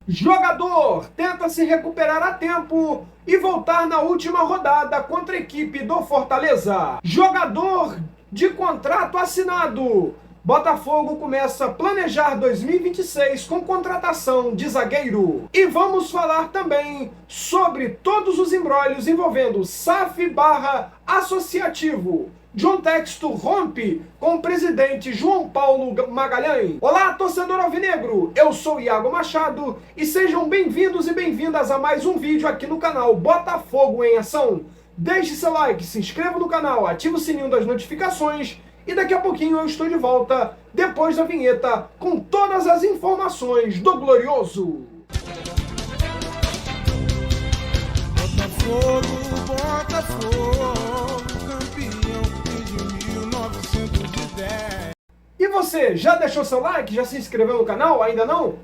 Jogador tenta se recuperar a tempo e voltar na última rodada contra a equipe do Fortaleza. Jogador de contrato assinado. Botafogo começa a planejar 2026 com contratação de zagueiro. E vamos falar também sobre todos os embrólios envolvendo SAF barra associativo. John Textor rompe com o presidente João Paulo Magalhães. Olá, torcedor alvinegro! Eu sou Iago Machado e sejam bem-vindos e bem-vindas a mais um vídeo aqui no canal Botafogo em Ação. Deixe seu like, se inscreva no canal, ative o sininho das notificações e daqui a pouquinho eu estou de volta, depois da vinheta, com todas as informações do Glorioso. Botafogo, Botafogo, campeão desde 1910. E você, já deixou seu like? Já se inscreveu no canal? Ainda não?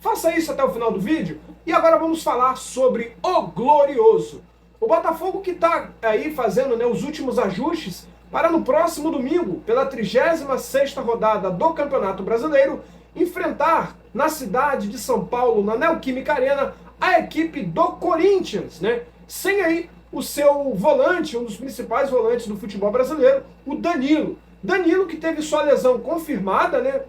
Faça isso até o final do vídeo. E agora vamos falar sobre o Glorioso. O Botafogo que está aí fazendo, os últimos ajustes para no próximo domingo, pela 36ª rodada do Campeonato Brasileiro, enfrentar na cidade de São Paulo, na Neoquímica Arena, a equipe do Corinthians, sem aí o seu volante, um dos principais volantes do futebol brasileiro, o Danilo. Danilo que teve sua lesão confirmada,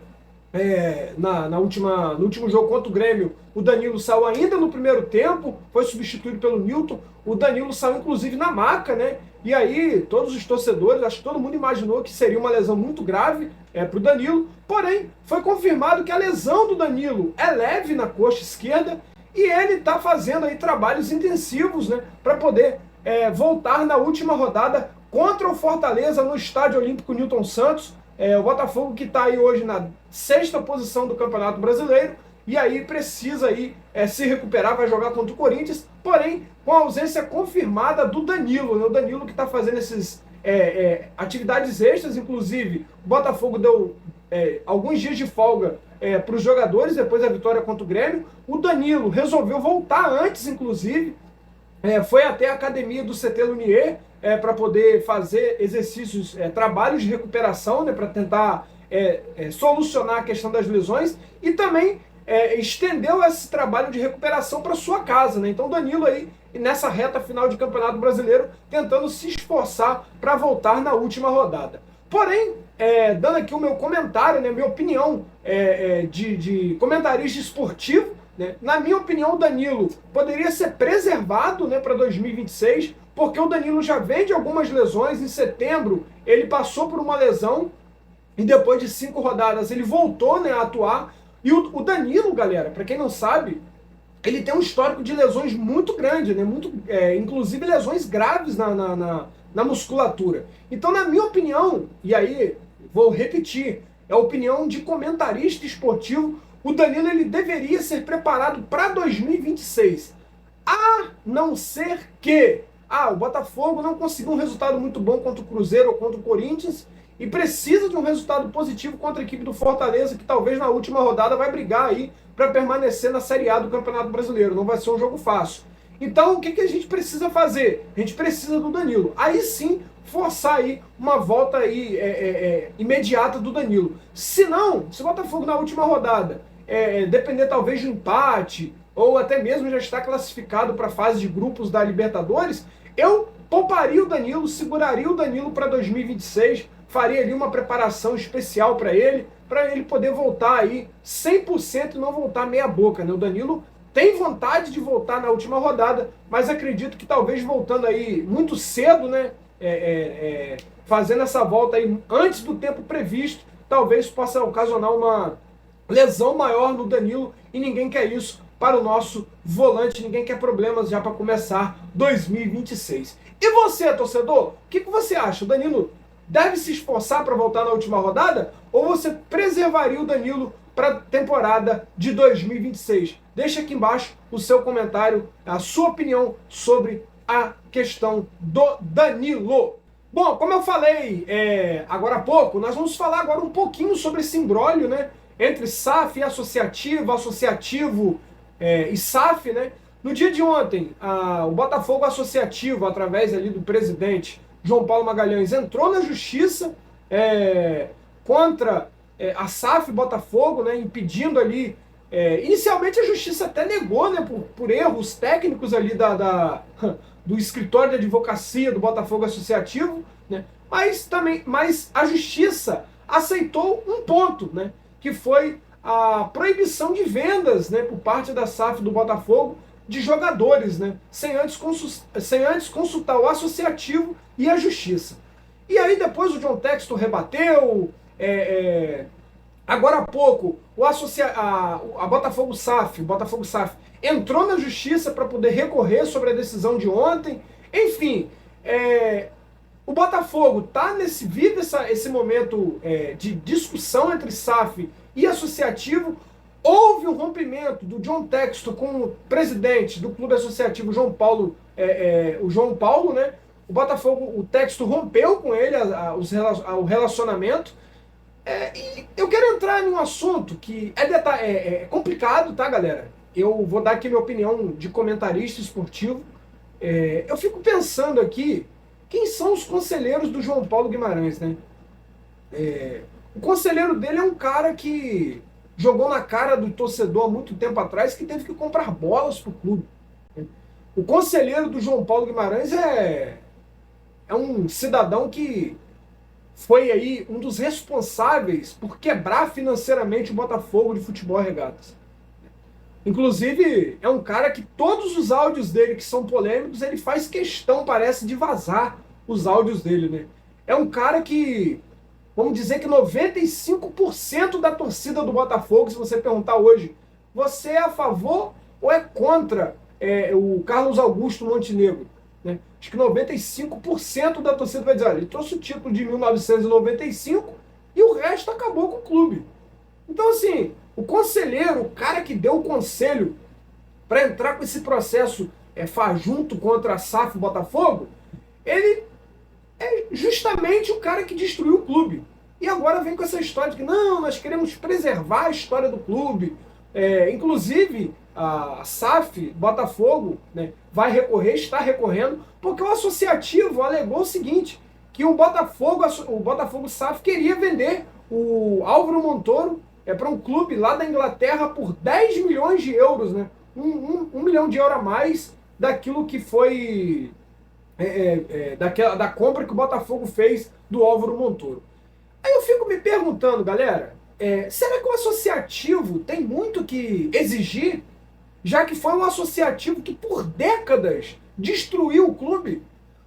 no último jogo contra o Grêmio, o Danilo saiu ainda no primeiro tempo, foi substituído pelo Nilton, o Danilo saiu inclusive na maca, e aí todos os torcedores, acho que todo mundo imaginou que seria uma lesão muito grave para o Danilo, porém foi confirmado que a lesão do Danilo é leve na coxa esquerda e ele está fazendo aí trabalhos intensivos para poder voltar na última rodada contra o Fortaleza no Estádio Olímpico Newton Santos. O Botafogo que está aí hoje na 6ª posição do Campeonato Brasileiro e aí precisa aí, se recuperar, vai jogar contra o Corinthians, porém com a ausência confirmada do Danilo, o Danilo que está fazendo essas atividades extras, inclusive o Botafogo deu alguns dias de folga para os jogadores depois da vitória contra o Grêmio. O Danilo resolveu voltar antes, inclusive, foi até a academia do CT Lunier para poder fazer exercícios, trabalhos de recuperação, para tentar solucionar a questão das lesões e também estendeu esse trabalho de recuperação para sua casa. Então o Danilo aí, nessa reta final de Campeonato Brasileiro, tentando se esforçar para voltar na última rodada. Porém, dando aqui o meu comentário, minha opinião de comentarista esportivo, na minha opinião, o Danilo poderia ser preservado para 2026, porque o Danilo já vem de algumas lesões. Em setembro, ele passou por uma lesão e depois de 5 rodadas ele voltou a atuar. E o Danilo, galera, para quem não sabe, ele tem um histórico de lesões muito grande, inclusive lesões graves na musculatura. Então, na minha opinião, e aí vou repetir, é a opinião de comentarista esportivo, o Danilo ele deveria ser preparado para 2026. A não ser que o Botafogo não conseguiu um resultado muito bom contra o Cruzeiro ou contra o Corinthians e precisa de um resultado positivo contra a equipe do Fortaleza, que talvez na última rodada vai brigar aí para permanecer na Série A do Campeonato Brasileiro. Não vai ser um jogo fácil. Então, o que a gente precisa fazer? A gente precisa do Danilo. Aí sim, forçar aí uma volta aí, imediata do Danilo. Se não, se o Botafogo na última rodada depender talvez de um empate, ou até mesmo já está classificado para a fase de grupos da Libertadores, eu pouparia o Danilo, seguraria o Danilo para 2026, faria ali uma preparação especial para ele poder voltar aí 100% e não voltar meia boca. O Danilo tem vontade de voltar na última rodada, mas acredito que talvez voltando aí muito cedo, fazendo essa volta aí antes do tempo previsto, talvez possa ocasionar uma lesão maior no Danilo e ninguém quer isso para o nosso volante, ninguém quer problemas já para começar 2026. E você, torcedor, o que você acha? O Danilo deve se esforçar para voltar na última rodada ou você preservaria o Danilo para a temporada de 2026? Deixa aqui embaixo o seu comentário, a sua opinião sobre a questão do Danilo. Bom, como eu falei agora há pouco, nós vamos falar agora um pouquinho sobre esse imbróglio, entre SAF e associativo e SAF, No dia de ontem, o Botafogo Associativo, através ali do presidente João Paulo Magalhães, entrou na justiça contra a SAF Botafogo, impedindo ali Inicialmente a justiça até negou, né, por erros técnicos ali do escritório de advocacia do Botafogo Associativo, né, mas a justiça aceitou um ponto, né, que foi a proibição de vendas, né, por parte da SAF do Botafogo de jogadores, né, sem antes consultar o associativo e a justiça. E aí depois o John Textor rebateu, agora há pouco, a Botafogo SAF, entrou na justiça para poder recorrer sobre a decisão de ontem. Enfim, o Botafogo vive esse momento de discussão entre SAF e associativo. Houve um rompimento do John Textor com o presidente do clube associativo, o João Paulo, né? O Botafogo, o Textor rompeu com ele o relacionamento. E eu quero entrar num assunto que é complicado, tá, galera? Eu vou dar aqui minha opinião de comentarista esportivo. Eu fico pensando aqui, quem são os conselheiros do João Paulo Guimarães, né? O conselheiro dele é um cara que jogou na cara do torcedor há muito tempo atrás, que teve que comprar bolas pro clube. O conselheiro do João Paulo Guimarães é um cidadão que foi aí um dos responsáveis por quebrar financeiramente o Botafogo de Futebol e Regatas. Inclusive, é um cara que todos os áudios dele que são polêmicos, ele faz questão, parece, de vazar os áudios dele, né? É um cara que, vamos dizer que 95% da torcida do Botafogo, se você perguntar hoje, você é a favor ou é contra o Carlos Augusto Montenegro? Né? Acho que 95% da torcida vai dizer, olha, ele trouxe o título de 1995 e o resto acabou com o clube. Então, assim, o conselheiro, o cara que deu o conselho para entrar com esse processo junto contra a SAF Botafogo, ele é justamente o cara que destruiu o clube. E agora vem com essa história de que não, nós queremos preservar a história do clube. Inclusive, a SAF Botafogo, né, vai recorrer, está recorrendo, porque o associativo alegou o seguinte, que o Botafogo SAF queria vender o Álvaro Montoro para um clube lá da Inglaterra por 10 milhões de euros, né? 1 milhão de euros a mais daquilo que foi da compra que o Botafogo fez do Álvaro Montoro. Aí eu fico me perguntando, galera, será que o associativo tem muito que exigir, já que foi um associativo que por décadas destruiu o clube?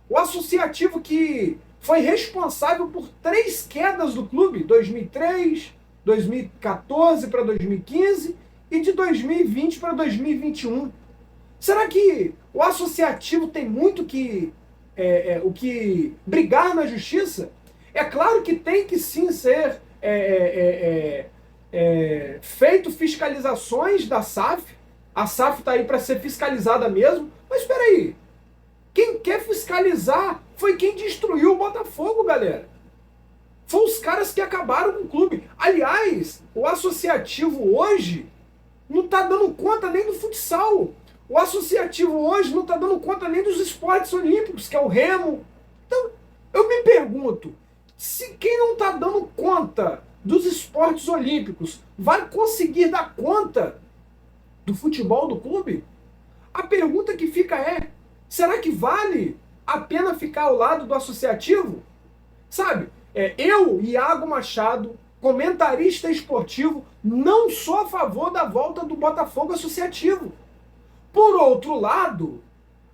O associativo que foi responsável por 3 quedas do clube, 2003, 2014 para 2015 e de 2020 para 2021. Será que o associativo tem muito o que brigar na justiça? É claro que tem que sim ser feito fiscalizações da SAF. A SAF está aí para ser fiscalizada mesmo. Mas espera aí, quem quer fiscalizar foi quem destruiu o Botafogo, galera. Foi os caras que acabaram com o clube. Aliás, o associativo hoje não está dando conta nem do futsal. O associativo hoje não está dando conta nem dos esportes olímpicos, que é o remo. Então, eu me pergunto, se quem não está dando conta dos esportes olímpicos vai conseguir dar conta do futebol do clube? A pergunta que fica será que vale a pena ficar ao lado do associativo? Sabe, eu, Iago Machado, comentarista esportivo, não sou a favor da volta do Botafogo associativo. Por outro lado,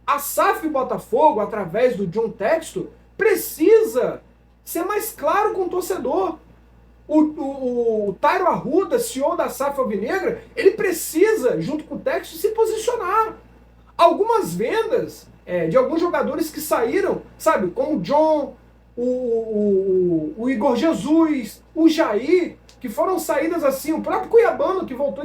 a SAF Botafogo, através do John Textor, precisa ser mais claro com o torcedor. O Tairo Arruda, CEO da SAF Alvinegra, ele precisa, junto com o Textor, se posicionar. Algumas vendas de alguns jogadores que saíram, sabe, como o John, o Igor Jesus, o Jair, que foram saídas assim, o próprio Cuiabano, que voltou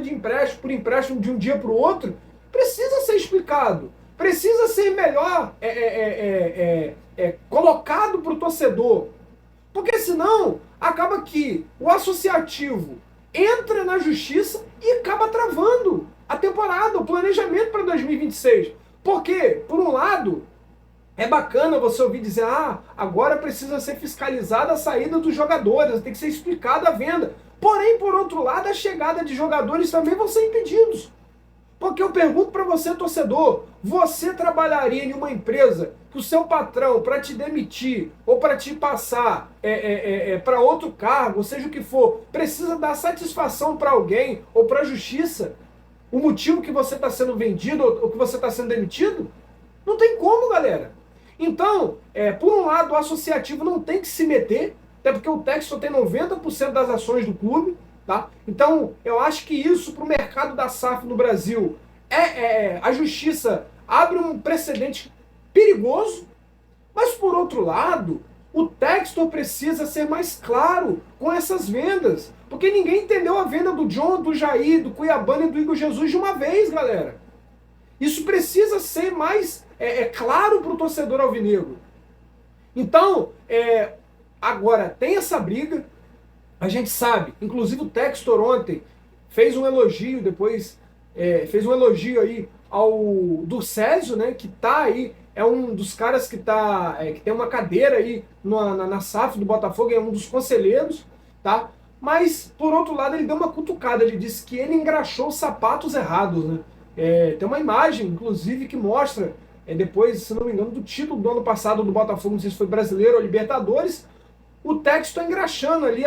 por empréstimo de um dia para o outro, precisa ser explicado, precisa ser melhor colocado para o torcedor. Porque senão, acaba que o associativo entra na justiça e acaba travando a temporada, o planejamento para 2026. Porque, por um lado, é bacana você ouvir dizer, agora precisa ser fiscalizada a saída dos jogadores, tem que ser explicada a venda. Porém, por outro lado, a chegada de jogadores também vão ser impedidos. Porque eu pergunto para você, torcedor, você trabalharia em uma empresa que o seu patrão, para te demitir ou para te passar para outro cargo, seja o que for, precisa dar satisfação para alguém ou para a justiça o motivo que você está sendo vendido ou que você está sendo demitido? Não tem como, galera. Então, por um lado, o associativo não tem que se meter, até porque o Textor tem 90% das ações do clube, tá? Então, eu acho que isso para o mercado da SAF no Brasil, a justiça abre um precedente perigoso, mas por outro lado, o Textor precisa ser mais claro com essas vendas, porque ninguém entendeu a venda do John, do Jair, do Cuiabano e do Igor Jesus de uma vez, galera. Isso precisa ser mais claro para o torcedor alvinegro. Então, agora tem essa briga, a gente sabe, inclusive o Textor ontem fez um elogio, depois fez um elogio aí do Césio, né, que tá aí, é um dos caras que tem uma cadeira aí na SAF do Botafogo, é um dos conselheiros, tá? Mas, por outro lado, ele deu uma cutucada, ele disse que ele engraxou os sapatos errados, né? Tem uma imagem, inclusive, que mostra, depois, se não me engano, do título do ano passado do Botafogo, não sei se foi Brasileiro ou Libertadores, o Textor engraxando ali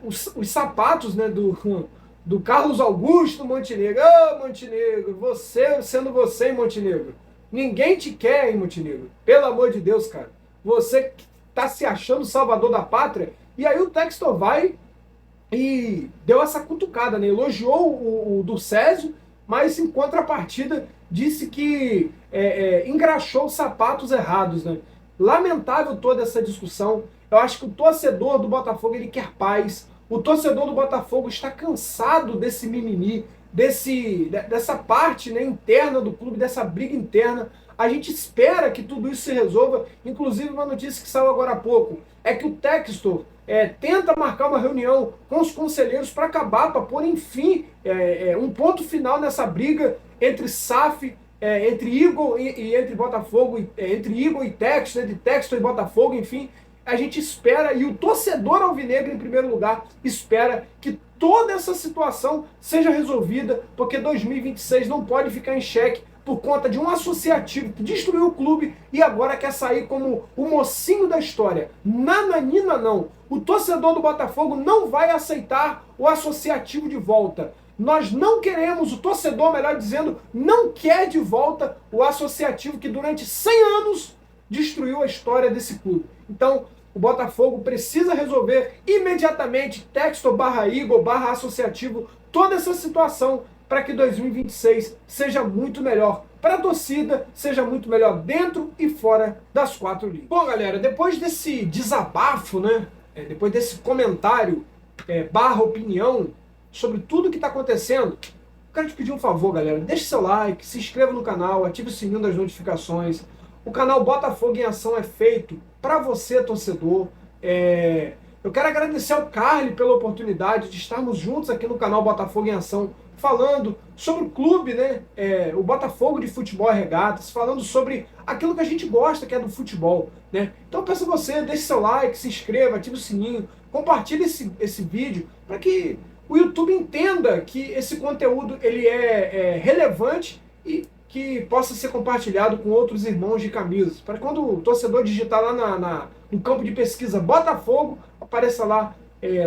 os sapatos, né, do Carlos Augusto Montenegro. Ô, Montenegro, você sendo você em Montenegro. Ninguém te quer em Montenegro. Pelo amor de Deus, cara. Você que tá se achando salvador da pátria. E aí o Textor vai e deu essa cutucada, né? Elogiou o do Césio, mas em contrapartida disse que engraxou os sapatos errados, né? Lamentável toda essa discussão. Eu acho que o torcedor do Botafogo, ele quer paz. O torcedor do Botafogo está cansado desse mimimi, dessa parte, né, interna do clube, dessa briga interna. A gente espera que tudo isso se resolva. Inclusive, uma notícia que saiu agora há pouco é que o Textor tenta marcar uma reunião com os conselheiros para acabar, para pôr, enfim, um ponto final nessa briga entre SAF, entre Igor e entre Botafogo, entre Igor e Textor, entre Textor e Botafogo, enfim. A gente espera, e o torcedor alvinegro, em primeiro lugar, espera que toda essa situação seja resolvida, porque 2026 não pode ficar em xeque por conta de um associativo que destruiu o clube e agora quer sair como o mocinho da história. Nananina não. O torcedor do Botafogo não vai aceitar o associativo de volta. Nós não queremos, o torcedor, melhor dizendo, não quer de volta o associativo que durante 100 anos destruiu a história desse clube. Então, o Botafogo precisa resolver imediatamente, Textor /Igor /associativo, toda essa situação para que 2026 seja muito melhor para a torcida, seja muito melhor dentro e fora das 4 linhas. Bom, galera, depois desse desabafo, né, depois desse comentário /opinião sobre tudo que está acontecendo, eu quero te pedir um favor, galera, deixe seu like, se inscreva no canal, ative o sininho das notificações. O canal Botafogo em Ação é feito para você, torcedor. Eu quero agradecer ao Carly pela oportunidade de estarmos juntos aqui no canal Botafogo em Ação, falando sobre o clube, né? O Botafogo de Futebol e Regatas, falando sobre aquilo que a gente gosta, que é do futebol, né? Então eu peço a você, deixe seu like, se inscreva, ative o sininho, compartilhe esse vídeo, para que o YouTube entenda que esse conteúdo ele é relevante e que possa ser compartilhado com outros irmãos de camisas, para quando o torcedor digitar lá no campo de pesquisa Botafogo, apareça lá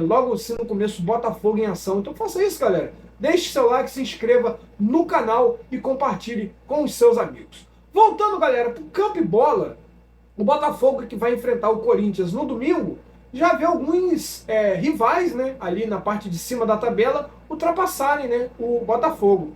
logo assim no começo Botafogo em Ação. Então faça isso, galera. Deixe seu like, se inscreva no canal e compartilhe com os seus amigos. Voltando, galera, para o campo e bola, o Botafogo que vai enfrentar o Corinthians no domingo, já vê alguns rivais, né, ali na parte de cima da tabela ultrapassarem, né, o Botafogo.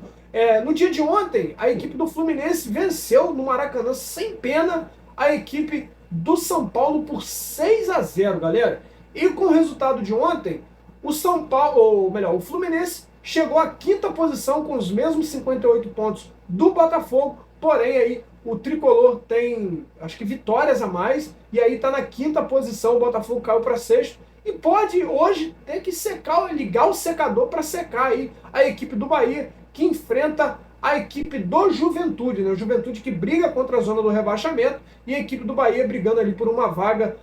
No dia de ontem, a equipe do Fluminense venceu no Maracanã sem pena a equipe do São Paulo por 6-0, galera. E com o resultado de ontem, o Fluminense chegou à 5ª posição com os mesmos 58 pontos do Botafogo, porém aí o tricolor tem, acho que vitórias a mais, e aí tá na 5ª posição, o Botafogo caiu para 6º, e pode hoje ter que ligar o secador para secar aí a equipe do Bahia, que enfrenta a equipe do Juventude, né? O Juventude que briga contra a zona do rebaixamento e a equipe do Bahia brigando ali por uma vaga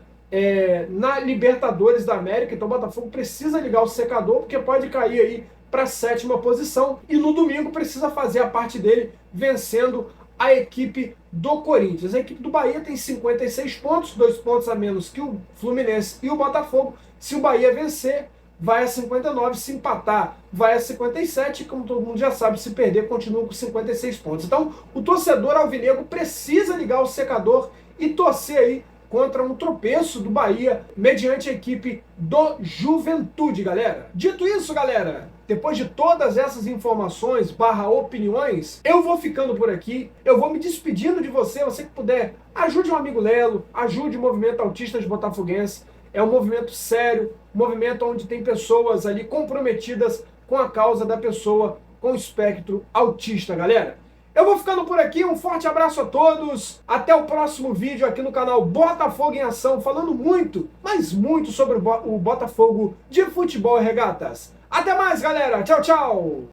na Libertadores da América. Então o Botafogo precisa ligar o secador, porque pode cair aí para a 7ª posição. E no domingo precisa fazer a parte dele vencendo a equipe do Corinthians. A equipe do Bahia tem 56 pontos, 2 pontos a menos que o Fluminense e o Botafogo. Se o Bahia vencer, vai a 59, se empatar, vai a 57, como todo mundo já sabe, se perder, continua com 56 pontos. Então, o torcedor alvinegro precisa ligar o secador e torcer aí contra um tropeço do Bahia, mediante a equipe do Juventude, galera. Dito isso, galera, depois de todas essas informações / opiniões, eu vou ficando por aqui, eu vou me despedindo de você. Você que puder, ajude o amigo Lelo, ajude o Movimento Autistas Botafoguense. É um movimento sério, um movimento onde tem pessoas ali comprometidas com a causa da pessoa com espectro autista, galera. Eu vou ficando por aqui, um forte abraço a todos, até o próximo vídeo aqui no canal Botafogo em Ação, falando muito, mas muito sobre o Botafogo de futebol e regatas. Até mais, galera, tchau, tchau!